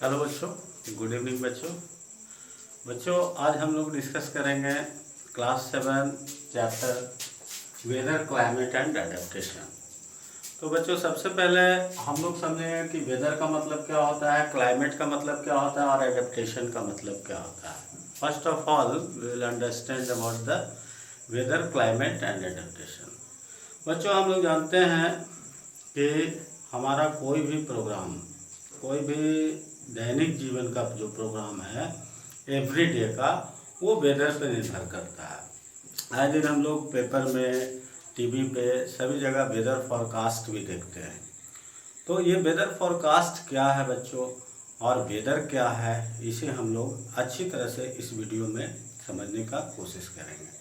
Hello बच्चों, good evening बच्चों। आज हम लोग डिस्कस करेंगे class 7 chapter weather climate and adaptation. तो बच्चों, सबसे पहले हम लोग समझेंगे कि वेदर का मतलब क्या होता है, क्लाइमेट का मतलब क्या होता है और एडेप्टेशन का मतलब क्या होता है। First of all we will understand about the weather climate and adaptation. बच्चों, हम लोग जानते हैं कि हमारा कोई भी प्रोग्राम, कोई भी दैनिक जीवन का जो प्रोग्राम है एवरीडे का, वो वेदर पे निर्भर करता है। आए दिन हम लोग पेपर में, टीवी पे, सभी जगह वेदर फॉरकास्ट भी देखते हैं। तो ये वेदर फॉरकास्ट क्या है बच्चों, और वेदर क्या है, इसे हम लोग अच्छी तरह से इस वीडियो में समझने का कोशिश करेंगे।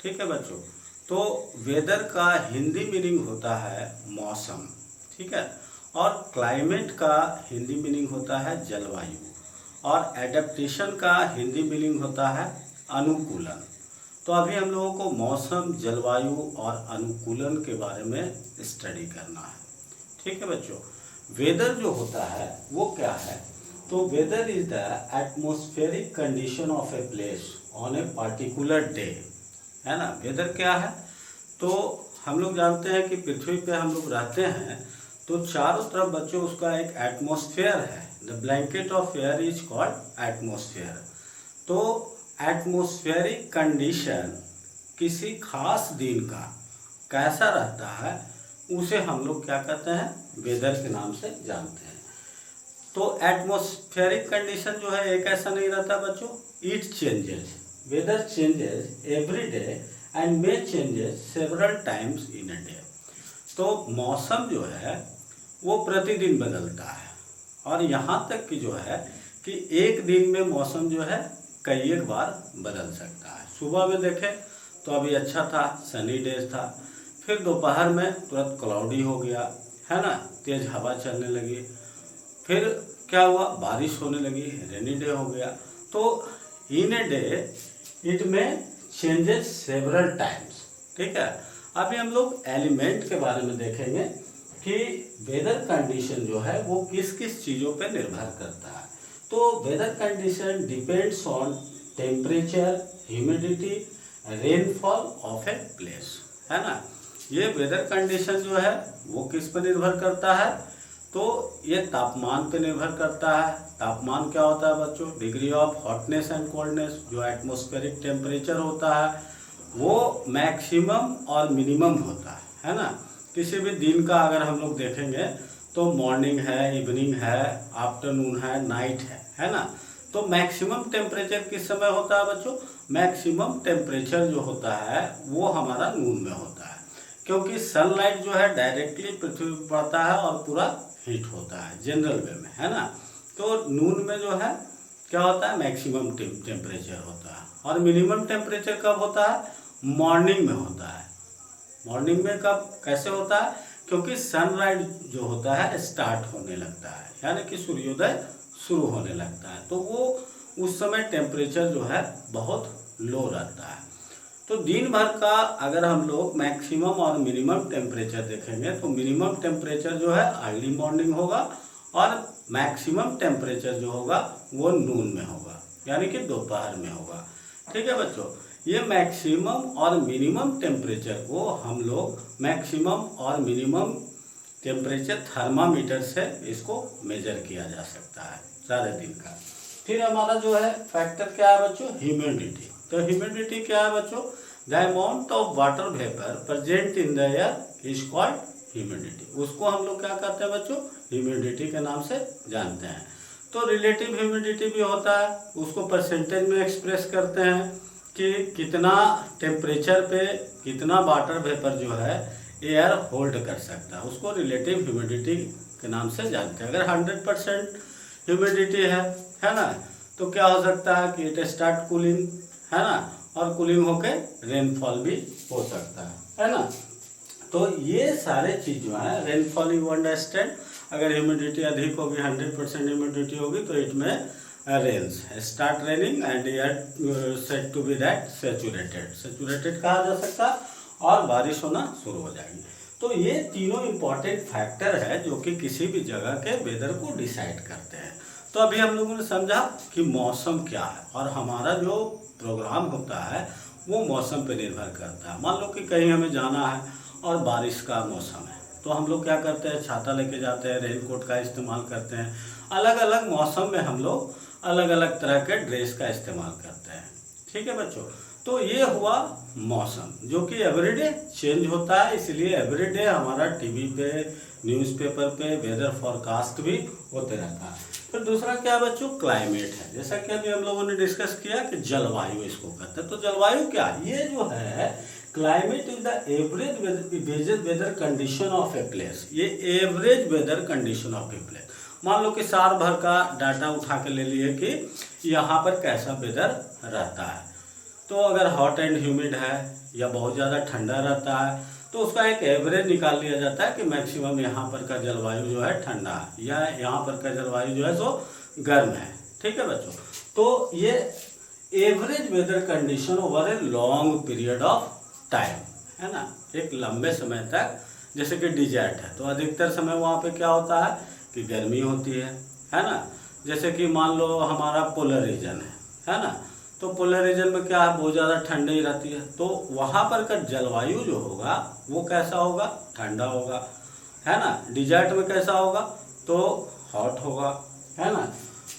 ठीक है बच्चों। तो वेदर का हिंदी मीनिंग होता है मौसम, ठीक है, और क्लाइमेट का हिंदी मीनिंग होता है जलवायु, और एडेप्टेशन का हिंदी मीनिंग होता है अनुकूलन। तो अभी हम लोगों को मौसम, जलवायु और अनुकूलन के बारे में स्टडी करना है। ठीक है बच्चों। वेदर जो होता है वो क्या है, तो weather is the atmospheric condition of a place on a particular day, है ना। वेदर क्या है, तो हम लोग जानते हैं कि पृथ्वी पे हम लोग रहते हैं, तो चारों तरफ बच्चों उसका एक एटमॉस्फेयर है। The blanket of air is called atmosphere. तो एटमॉस्फेरिक कंडीशन किसी खास दिन का कैसा रहता है, उसे हम लोग क्या कहते हैं, वेदर के नाम से जानते हैं। तो एटमॉस्फेरिक कंडीशन जो है एक ऐसा नहीं रहता बच्चों, it changes, weather changes every day and may changes several times in a day. तो मौसम जो है वो प्रतिदिन बदलता है, और यहाँ तक कि जो है कि एक दिन में मौसम जो है कई एक बार बदल सकता है। सुबह में देखें तो अभी अच्छा था, सनी डेज था, फिर दोपहर में तुरंत क्लाउडी हो गया, है ना, तेज हवा चलने लगी, फिर क्या हुआ, बारिश होने लगी, रेनी डे हो गया। तो इन ए डे इट में चेंजेस सेवरल टाइम्स। ठीक है। अभी हम लोग एलिमेंट के बारे में देखेंगे कि वेदर कंडीशन जो है वो किस किस चीज़ों पे निर्भर करता है। तो weather condition depends on temperature, humidity, rainfall of a place, है ना। ये वेदर कंडीशन जो है वो किस पर निर्भर करता है, तो ये तापमान पे निर्भर करता है। तापमान क्या होता है बच्चों, degree of hotness and coldness. जो एटमॉस्फेरिक टेम्परेचर होता है वो मैक्सिमम और मिनिमम होता है ना। किसी भी दिन का अगर हम लोग देखेंगे तो मॉर्निंग है, इवनिंग है, आफ्टरनून है, नाइट है ना। तो मैक्सिमम टेम्परेचर किस समय होता है बच्चों, मैक्सिमम टेम्परेचर जो होता है वो हमारा नून में होता है, क्योंकि सनलाइट जो है डायरेक्टली पृथ्वी पर पड़ता है और पूरा हीट होता है जनरल वे में, है ना। तो नून में जो है क्या होता है, मैक्सिमम टेम्परेचर होता है, और मिनिमम टेम्परेचर कब होता है, मॉर्निंग में होता है। मॉर्निंग में कब, कैसे होता है, क्योंकि सनराइज जो होता है स्टार्ट होने लगता है, यानी कि सूर्योदय शुरू होने लगता है, तो वो उस समय टेम्परेचर जो है बहुत लो रहता है। तो दिन भर का अगर हम लोग मैक्सिमम और मिनिमम टेम्परेचर देखेंगे तो मिनिमम टेम्परेचर जो है अर्ली मॉर्निंग होगा, और मैक्सिमम टेम्परेचर जो होगा वो नून में होगा, यानी कि दोपहर में होगा। ठीक है बच्चों। ये मैक्सिमम और मिनिमम टेम्परेचर को हम लोग मैक्सिमम और मिनिमम टेम्परेचर थर्मामीटर से इसको मेजर किया जा सकता है सारे दिन का। फिर हमारा जो है फैक्टर क्या है बच्चों, ह्यूमिडिटी। तो ह्यूमिडिटी क्या है बच्चों, the amount of water vapour present in the air is called humidity. उसको हम लोग क्या कहते हैं बच्चों, ह्यूमिडिटी के नाम से जानते हैं। तो रिलेटिव ह्यूमिडिटी भी होता है, उसको परसेंटेज में एक्सप्रेस करते हैं कि कितना टेम्परेचर पे कितना वाटर वेपर जो है एयर होल्ड कर सकता है, उसको रिलेटिव ह्यूमिडिटी के नाम से जानते हैं। अगर 100% ह्यूमिडिटी है ना, तो क्या हो सकता है कि इट स्टार्ट कूलिंग, है ना, और कूलिंग होके रेनफॉल भी हो सकता है ना। तो ये सारे चीज़ जो है, रेनफॉल यू अंडरस्टैंड, अगर ह्यूमिडिटी अधिक होगी, 100% ह्यूमिडिटी होगी, तो it may rains start raining and air said to be that saturated कहा जा सकता है, और बारिश होना शुरू हो जाएगी। तो ये तीनों इम्पॉर्टेंट फैक्टर है जो कि किसी भी जगह के वेदर को डिसाइड करते हैं। तो अभी हम लोगों ने समझा कि मौसम क्या है और हमारा जो प्रोग्राम होता है वो मौसम पे निर्भर करता है। मान लो कि कहीं हमें जाना है और बारिश का मौसम है, तो हम लोग क्या करते हैं, छाता लेके जाते हैं, रेनकोट का इस्तेमाल करते हैं। अलग अलग मौसम में हम लोग अलग अलग तरह के ड्रेस का इस्तेमाल करते हैं। ठीक है बच्चों, तो ये हुआ मौसम जो कि एवरीडे चेंज होता है, इसलिए एवरीडे हमारा टीवी पे, न्यूज़पेपर पे वेदर फॉरकास्ट भी होते रहता है। फिर दूसरा क्या बच्चों, क्लाइमेट है। जैसा कि अभी हम लोगों ने डिस्कस किया कि जलवायु इसको कहते हैं। तो जलवायु क्या है, ये जो है climate is the average weather condition of a place. ये average weather condition of a place. मान लो कि साल भर का डाटा उठा के ले लिए कि यहाँ पर कैसा वेदर रहता है। तो अगर हॉट एंड ह्यूमिड है या बहुत ज़्यादा ठंडा रहता है तो उसका एक एवरेज निकाल लिया जाता है कि मैक्सिमम यहाँ पर का जलवायु जो है ठंडा है या यहाँ पर का जलवायु जो है सो गर्म है। ठीक है बच्चों, तो ये average weather condition over a long period of time है ना, एक लंबे समय तक। जैसे कि डिजर्ट है तो अधिकतर समय वहाँ पे क्या होता है कि गर्मी होती है ना। जैसे कि मान लो हमारा पोलर रीजन है ना, तो पोलर रीजन में क्या है, बहुत ज़्यादा ठंडी रहती है, तो वहाँ पर का जलवायु जो होगा वो कैसा होगा, ठंडा होगा है ना। डिजर्ट में कैसा होगा, तो हॉट होगा है ना।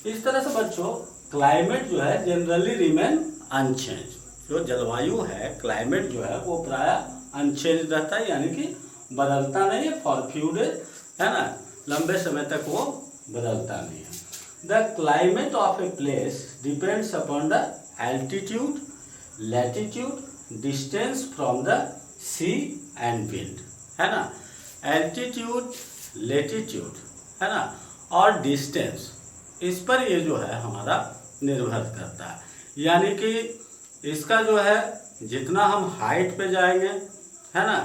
इस तरह से बच्चों क्लाइमेट जो है जनरली रिमेन अनचेंज। जो जलवायु है, क्लाइमेट जो है वो प्रायः अनचेंज रहता है, यानी कि बदलता नहीं है फॉर फ्यू डेज है ना, लंबे समय तक वो बदलता नहीं है। The climate of a place depends upon the altitude, latitude, distance from the sea and wind है ना। altitude, latitude है ना और distance, इस पर ये जो है हमारा निर्भर करता है। यानी कि इसका जो है जितना हम हाइट पे जाएंगे है ना,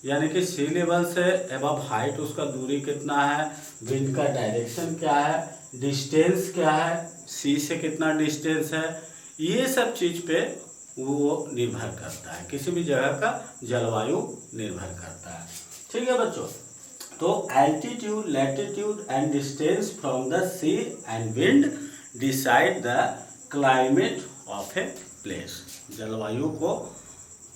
यानी कि सी लेवल से एबव हाइट उसका दूरी कितना है, विंड का डायरेक्शन क्या है, डिस्टेंस क्या है, सी से कितना डिस्टेंस है, ये सब चीज़ पे वो निर्भर करता है। किसी भी जगह का जलवायु निर्भर करता है। ठीक है बच्चों, तो altitude, latitude and distance from the sea and wind decide the climate of a place. जलवायु को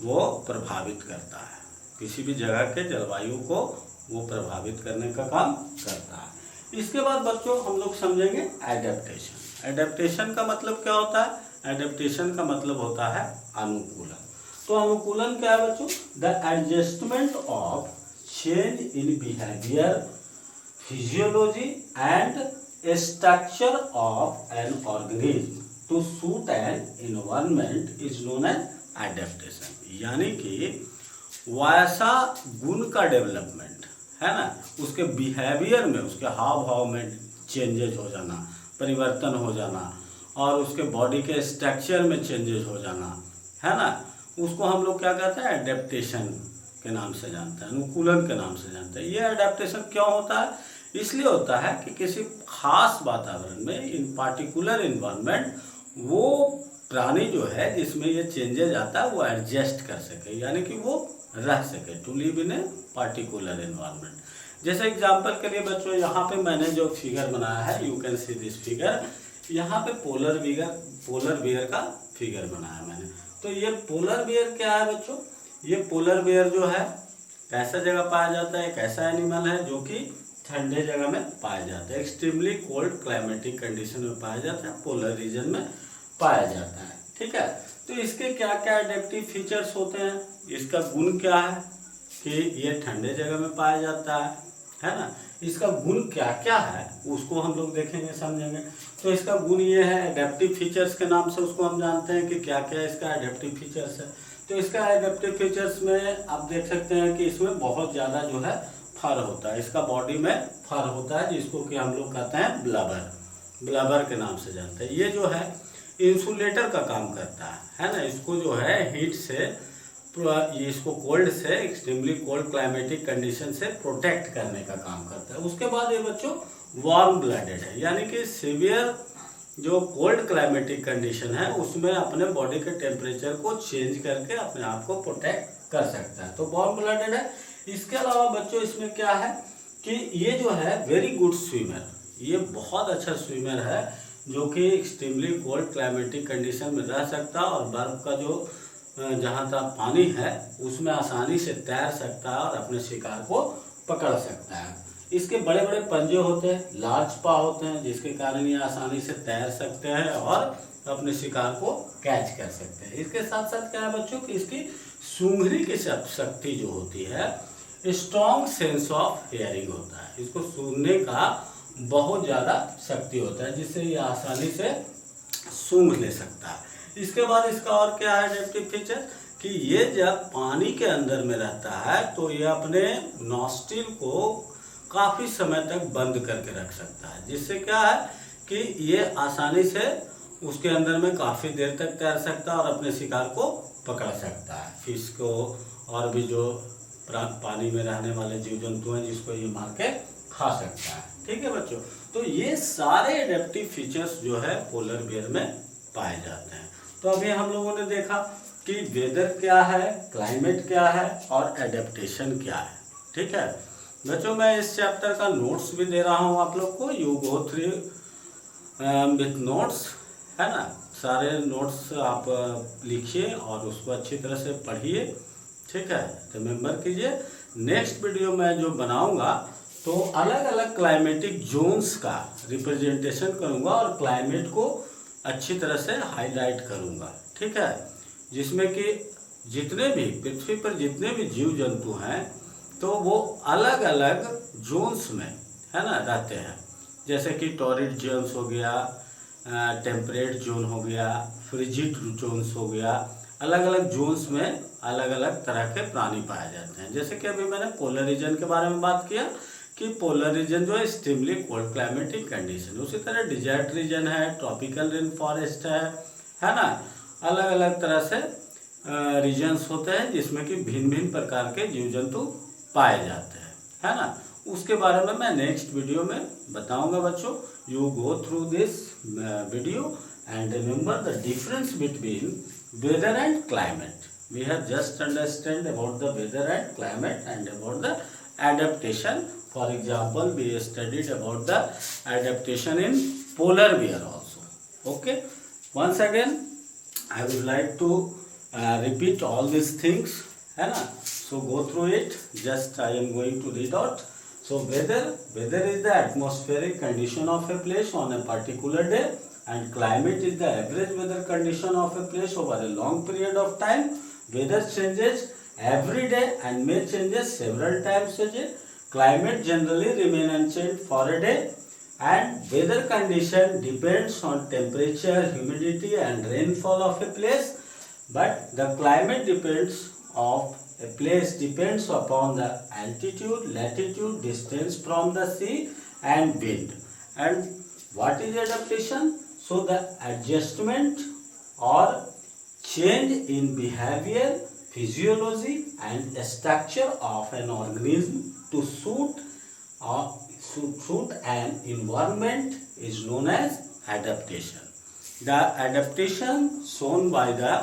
वो प्रभावित करता है, किसी भी जगह के जलवायु को वो प्रभावित करने का काम करता है। इसके बाद बच्चों हम लोग समझेंगे एडेप्टेशन। एडेप्टेशन का मतलब क्या होता है, एडेप्टेशन का मतलब होता है अनुकूलन। तो अनुकूलन क्या है बच्चों, the adjustment of change in behaviour, physiology and structure of an organism to suit an environment is known as adaptation. यानी कि वैसा गुण का डेवलपमेंट है ना, उसके बिहेवियर में, उसके हाव भाव में चेंजेज हो जाना, परिवर्तन हो जाना, और उसके बॉडी के स्ट्रक्चर में चेंजेस हो जाना है ना, उसको हम लोग क्या कहते हैं, एडेप्टेशन के नाम से जानते हैं, अनुकूलन के नाम से जानते हैं। ये एडेप्टेशन क्यों होता है, इसलिए होता है कि किसी खास वातावरण में, इन पार्टिकुलर इन्वायरमेंट, वो प्राणी जो है जिसमें ये चेंजेज आता है वो एडजस्ट कर सके, यानी कि वो रह सके, to live in a particular environment. जैसे एग्जाम्पल के लिए बच्चों यहाँ पे मैंने जो फिगर बनाया है, you can see this figure, यहाँ पे पोलर बियर का फिगर बनाया मैंने। तो ये पोलर बियर क्या है बच्चों, ये पोलर बियर जो है कैसा जगह पाया जाता है, एक ऐसा एनिमल है जो कि ठंडे जगह में पाया जाता है, एक्सट्रीमली कोल्ड क्लाइमेटिक कंडीशन में पाया जाता है, पोलर रीजन में पाया जाता है। ठीक है, तो इसके क्या क्या एडेप्टिव फीचर्स होते हैं, इसका गुण क्या है कि ये ठंडे जगह में पाया जाता है ना। इसका गुण क्या क्या है उसको हम लोग देखेंगे, समझेंगे। तो इसका गुण ये है, एडेप्टिव फीचर्स के नाम से उसको हम जानते हैं कि क्या क्या इसका एडेप्टिव फीचर्स है। तो इसका एडेप्टिव फीचर्स में आप देख सकते हैं कि इसमें बहुत ज़्यादा जो है फर होता है, इसका बॉडी में फर होता है, जिसको कि हम लोग कहते हैं ब्लबर के नाम से जानते हैं। ये जो है इंसुलेटर का काम करता है ना, इसको जो है हीट से, ये इसको कोल्ड से, एक्सट्रीमली कोल्ड क्लाइमेटिक कंडीशन से प्रोटेक्ट करने का काम करता है। उसके बाद ये बच्चों वार्म ब्लडेड है, यानी कि सीवियर जो कोल्ड क्लाइमेटिक कंडीशन है उसमें अपने बॉडी के टेम्परेचर को चेंज करके अपने आप को प्रोटेक्ट कर सकता है, तो वार्म ब्लडेड है। इसके अलावा बच्चों इसमें क्या है कि ये जो है वेरी गुड स्विमर, ये बहुत अच्छा स्विमर है जो कि एक्सट्रीमली कोल्ड क्लाइमेटिक कंडीशन में रह सकता है और बर्फ का जो जहाँ तक पानी है उसमें आसानी से तैर सकता है और अपने शिकार को पकड़ सकता है। इसके बड़े बड़े पंजे होते हैं, लार्ज पा होते हैं, जिसके कारण ये आसानी से तैर सकते हैं और अपने शिकार को कैच कर सकते हैं। इसके साथ साथ क्या है बच्चों कि इसकी सूंघने की शक्ति जो होती है, स्ट्रॉन्ग सेंस ऑफ हियरिंग होता है। इसको सूंघने का बहुत ज़्यादा शक्ति होता है जिससे ये आसानी से सूंघ ले सकता है। इसके बाद इसका और क्या है एडेप्टिव फीचर कि ये जब पानी के अंदर में रहता है तो ये अपने नॉस्ट्रिल को काफ़ी समय तक बंद करके रख सकता है, जिससे क्या है कि ये आसानी से उसके अंदर में काफ़ी देर तक तैर सकता है और अपने शिकार को पकड़ सकता है, फिश को और भी जो पानी में रहने वाले जीव जंतु हैं जिसको ये मार के खा सकता है। ठीक है बच्चों, तो ये सारे एडेप्टिव फीचर्स जो है पोलर बेयर में पाए जाते हैं। तो अभी हम लोगों ने देखा कि वेदर क्या है, क्लाइमेट क्या है और एडेप्टेशन क्या है। ठीक है बच्चों, मैं इस चैप्टर का नोट्स भी दे रहा हूँ आप लोग को। You go through with notes, है ना। सारे नोट्स आप लिखिए और उसको अच्छी तरह से पढ़िए। ठीक है, रिमेम्बर कीजिए। नेक्स्ट वीडियो में जो बनाऊंगा तो अलग अलग क्लाइमेटिक जोन्स का रिप्रेजेंटेशन करूंगा और क्लाइमेट को अच्छी तरह से हाईलाइट करूंगा। ठीक है, जिसमें कि जितने भी पृथ्वी पर जितने भी जीव जंतु हैं तो वो अलग अलग जोन्स में, है ना, रहते हैं। जैसे कि टॉरिड जोन्स हो गया, टेम्परेट जोन हो गया, फ्रिजिड जोन्स हो गया। अलग अलग जोन्स में अलग अलग तरह के प्राणी पाए जाते हैं। जैसे कि अभी मैंने पोलर रीजन के बारे में बात किया कि पोलर रीजन जो है एक्सट्रीमली कोल्ड क्लाइमेटिक कंडीशन, उसी तरह डिजर्ट रीजन है, ट्रॉपिकल रेन फॉरेस्ट है ना। अलग अलग तरह से रीजन्स होते हैं जिसमें कि भिन्न भिन्न प्रकार के जीव जंतु पाए जाते हैं, है ना। उसके बारे में मैं नेक्स्ट वीडियो में बताऊंगा बच्चों। You go through this video and remember the difference between weather and climate. We have just understand about the weather and climate and about the adaptation. For example, we studied about the adaptation in polar bear also. Okay, once again I would like to repeat all these things, है ना। So go through it. Just I am going to read out. So weather is the atmospheric condition of a place on a particular day, and climate is the average weather condition of a place over a long period of time. Weather changes every day and may changes several times a day. Climate generally remain unchanged for a day, and weather condition depends on temperature, humidity and rainfall of a place. But the climate depends of a place depends upon the altitude, latitude, distance from the sea and wind. And what is adaptation? So the adjustment or change in behavior, physiology and structure of an organism to suit an environment is known as adaptation. The adaptation shown by the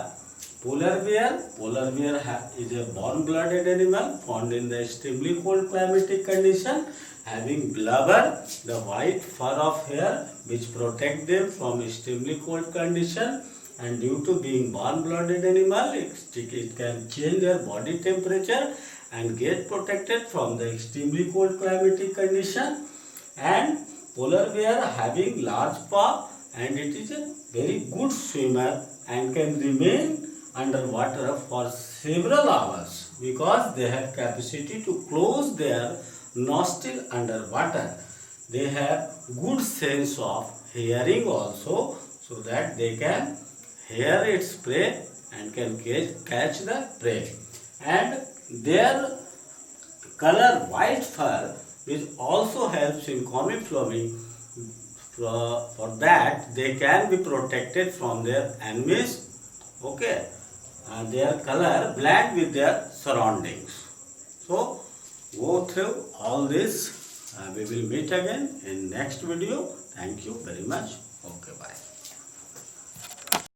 polar bear. Polar bear is a warm-blooded animal found in the extremely cold climatic condition, having blubber, the white fur of hair which protect them from extremely cold condition. And due to being warm-blooded animal, it can change their body temperature and get protected from the extremely cold climatic condition. And polar bear having large paw, and it is a very good swimmer and can remain underwater for several hours because they have capacity to close their nostril underwater. They have good sense of hearing also, so that they can hear its prey and can catch the prey. And their color white fur which also helps in camouflaging. For that they can be protected from their enemies. Okay, their color blend with their surroundings. So go through all this. We will meet again in next video. Thank you very much. Okay, bye.